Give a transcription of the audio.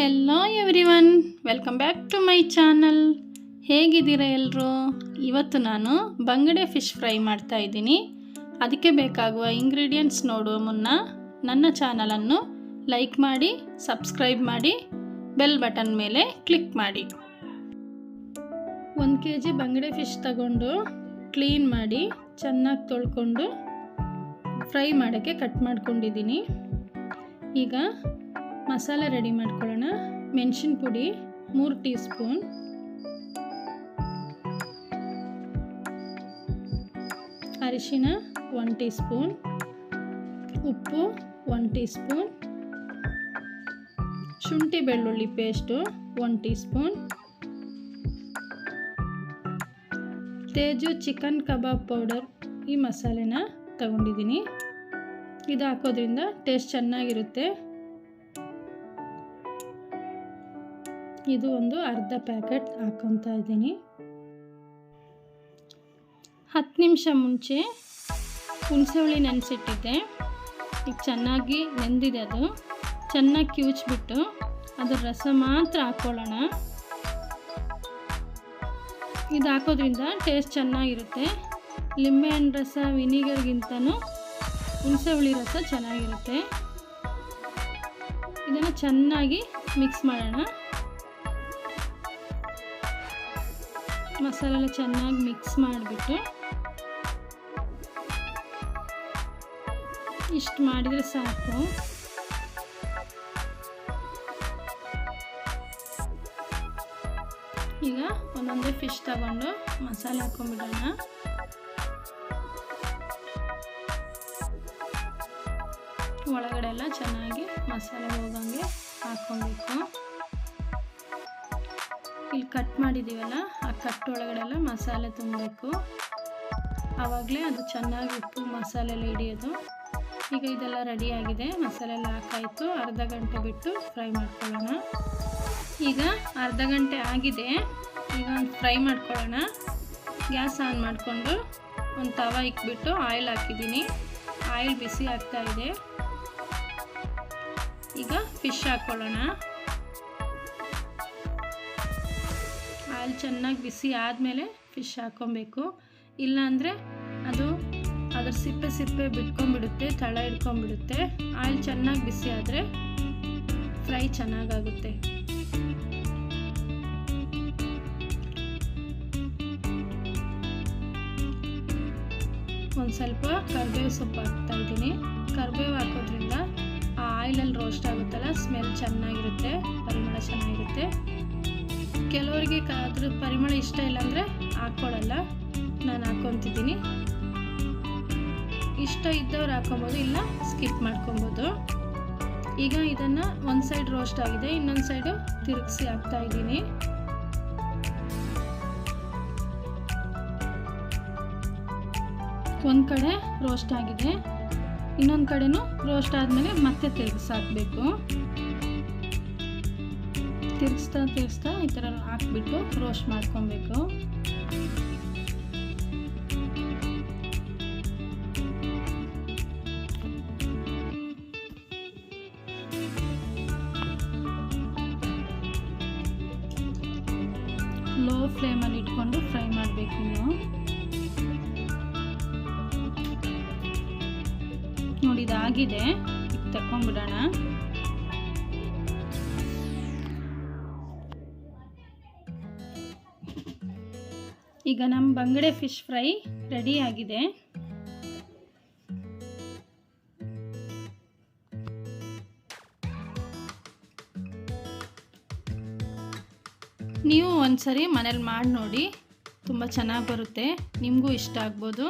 Hello everyone, welcome back to my channel. ಹೇಗಿದ್ದೀರಾ ಎಲ್ಲರೂ? ಇವತ್ತು ನಾನು ಬಂಗಡೆ ಫಿಶ್ ಫ್ರೈ ಮಾಡ್ತಾ ಇದ್ದೀನಿ. ಅದಕ್ಕೆ ಬೇಕಾಗುವ ಇಂಗ್ರೀಡಿಯೆಂಟ್ಸ್ ನೋಡುವ ಮುನ್ನ ನನ್ನ ಚಾನಲನ್ನು ಲೈಕ್ ಮಾಡಿ, ಸಬ್ಸ್ಕ್ರೈಬ್ ಮಾಡಿ, ಬೆಲ್ ಬಟನ್ ಮೇಲೆ ಕ್ಲಿಕ್ ಮಾಡಿ. 1 kg ಬಂಗಡೆ ಫಿಶ್ ತಗೊಂಡು ಕ್ಲೀನ್ ಮಾಡಿ ಚೆನ್ನಾಗಿ ತೊಳ್ಕೊಂಡು ಫ್ರೈ ಮಾಡೋಕ್ಕೆ ಕಟ್ ಮಾಡ್ಕೊಂಡಿದ್ದೀನಿ. ಈಗ ಮಸಾಲೆ ರೆಡಿ ಮಾಡ್ಕೊಳ್ಳೋಣ. ಮೆಣಸಿನ ಪುಡಿ 3 ಟೀ ಸ್ಪೂನ್, ಅರಿಶಿನ 1 ಟೀ ಸ್ಪೂನ್, ಉಪ್ಪು 1 ಟೀ ಸ್ಪೂನ್, ಶುಂಠಿ ಬೆಳ್ಳುಳ್ಳಿ paste 1 tea spoon, Teju chicken kebab powder ಈ ಮಸಾಲೆನ ತಗೊಂಡಿದ್ದೀನಿ. ಇದು ಹಾಕೋದ್ರಿಂದ ಟೇಸ್ಟ್ ಚೆನ್ನಾಗಿರುತ್ತೆ. ಇದು ಒಂದು ಅರ್ಧ ಪ್ಯಾಕೆಟ್ ಹಾಕೊತಾ ಇದ್ದೀನಿ. 10 ನಿಮಿಷ ಮುಂಚೆ ಹುಣಸೆಹುಳಿ ನೆನೆಸಿಟ್ಟಿದ್ದೆ. ಈಗ ಚೆನ್ನಾಗಿ ನೆಂದಿದೆ. ಅದು ಚೆನ್ನಾಗಿ ಕಿವುಚ್ಬಿಟ್ಟು ಅದರ ರಸ ಮಾತ್ರ ಹಾಕ್ಕೊಳ್ಳೋಣ. ಇದು ಹಾಕೋದ್ರಿಂದ ಟೇಸ್ಟ್ ಚೆನ್ನಾಗಿರುತ್ತೆ. ಲಿಂಬೆಹಣ್ಣು ರಸ ವಿನಿಗರ್ಗಿಂತನೂ ಹುಣಸೆಹುಳಿ ರಸ ಚೆನ್ನಾಗಿರುತ್ತೆ. ಇದನ್ನು ಚೆನ್ನಾಗಿ ಮಿಕ್ಸ್ ಮಾಡೋಣ. ಮಸಾಲೆ ಎಲ್ಲ ಚೆನ್ನಾಗಿ ಮಿಕ್ಸ್ ಮಾಡಿಬಿಟ್ಟು ಇಷ್ಟು ಮಾಡಿದರೆ ಸಾಕು. ಈಗ ಒಂದೊಂದೇ ಫಿಶ್ ತಗೊಂಡು ಮಸಾಲೆ ಹಾಕೊಂಡ್ಬಿಡೋಣ. ಒಳಗಡೆ ಎಲ್ಲ ಚೆನ್ನಾಗಿ ಮಸಾಲೆ ಹೋಗಂಗೆ ಹಾಕ್ಕೊಬೇಕು. ಇಲ್ಲಿ ಕಟ್ ಮಾಡಿದ್ದೀವಲ್ಲ, ಆ ಕಟ್ ಒಳಗಡೆ ಎಲ್ಲ ಮಸಾಲೆ ತುಂಬಬೇಕು. ಆವಾಗಲೇ ಅದು ಚೆನ್ನಾಗಿ ಉಪ್ಪು ಮಸಾಲೆ ಎಲ್ಲ ಹಿಡಿಯೋದು. ಈಗ ಇದೆಲ್ಲ ರೆಡಿಯಾಗಿದೆ. ಮಸಾಲೆ ಎಲ್ಲ ಹಾಕಾಯಿತು. ಅರ್ಧ ಗಂಟೆ ಬಿಟ್ಟು ಫ್ರೈ ಮಾಡ್ಕೊಳ್ಳೋಣ. ಈಗ ಅರ್ಧ ಗಂಟೆ ಆಗಿದೆ. ಈಗ ಒಂದು ಫ್ರೈ ಮಾಡ್ಕೊಳ್ಳೋಣ. ಗ್ಯಾಸ್ ಆನ್ ಮಾಡಿಕೊಂಡು ಒಂದು ತವ ಇಕ್ಬಿಟ್ಟು ಆಯಿಲ್ ಹಾಕಿದ್ದೀನಿ. ಆಯಿಲ್ ಬಿಸಿ ಆಗ್ತಾಯಿದೆ. ಈಗ ಫಿಶ್ ಹಾಕ್ಕೊಳ್ಳೋಣ. ಆಯಿಲ್ ಚೆನ್ನಾಗಿ ಬಿಸಿ ಆದಮೇಲೆ ಫಿಶ್ ಹಾಕ್ಕೊಬೇಕು. ಇಲ್ಲಾಂದರೆ ಅದು ಅದರ ಸಿಪ್ಪೆ ಬಿಟ್ಕೊಂಡ್ಬಿಡುತ್ತೆ, ತಳ ಹಿಡ್ಕೊಂಡ್ಬಿಡುತ್ತೆ. ಆಯಿಲ್ ಚೆನ್ನಾಗಿ ಬಿಸಿ ಆದರೆ ಫ್ರೈ ಚೆನ್ನಾಗಾಗುತ್ತೆ. ಒಂದು ಸ್ವಲ್ಪ ಕರಿಬೇವು ಸೊಪ್ಪು ಹಾಕ್ತಾಯಿದ್ದೀನಿ. ಕರಿಬೇವು ಹಾಕೋದ್ರಿಂದ ಆ ಆಯಿಲಲ್ಲಿ ರೋಸ್ಟ್ ಆಗುತ್ತಲ್ಲ, ಸ್ಮೆಲ್ ಚೆನ್ನಾಗಿರುತ್ತೆ, ಪರಿಮಳ ಚೆನ್ನಾಗಿರುತ್ತೆ. ಕೆಲವರಿಗೆ ಅದ್ರ ಪರಿಮಳ ಇಷ್ಟ ಇಲ್ಲ ಅಂದರೆ ಹಾಕ್ಕೊಳ್ಳಲ್ಲ. ನಾನು ಹಾಕ್ಕೊತಿದ್ದೀನಿ. ಇಷ್ಟ ಇದ್ದವ್ರು ಹಾಕ್ಕೊಬೋದು, ಇಲ್ಲ ಸ್ಕಿಪ್ ಮಾಡ್ಕೊಬೋದು. ಈಗ ಇದನ್ನು ಒಂದು ಸೈಡ್ ರೋಸ್ಟ್ ಆಗಿದೆ, ಇನ್ನೊಂದು ಸೈಡು ತಿರುಗಿಸಿ ಹಾಕ್ತಾಯಿದ್ದೀನಿ. ಒಂದು ಕಡೆ ರೋಸ್ಟ್ ಆಗಿದೆ, ಇನ್ನೊಂದು ಕಡೆನೂ ರೋಸ್ಟ್ ಆದಮೇಲೆ ಮತ್ತೆ ತಿರುಗಿಸಿ ಹಾಕಬೇಕು. ತಿರುಗಿಸ್ತಾ ಈ ಥರ ಹಾಕ್ಬಿಟ್ಟು ರೋಸ್ಟ್ ಮಾಡ್ಕೊಬೇಕು. ಲೋ ಫ್ಲೇಮಲ್ಲಿ ಇಟ್ಕೊಂಡು ಫ್ರೈ ಮಾಡಬೇಕು. ಇನ್ನು ನೋಡಿ, ಇದಾಗಿದೆ. ಈಗ ತಗೊಂಡ್ಬಿಡೋಣ. ಈಗ ನಮ್ಮ ಬಂಗಡೆ ಫಿಶ್ ಫ್ರೈ ರೆಡಿ ಆಗಿದೆ. ನೀವು ಒಂದ್ಸರಿ ಮನೇಲಿ ಮಾಡಿ ನೋಡಿ, ತುಂಬ ಚೆನ್ನಾಗಿ ಬರುತ್ತೆ. ನಿಮಗೂ ಇಷ್ಟ ಆಗ್ಬೋದು.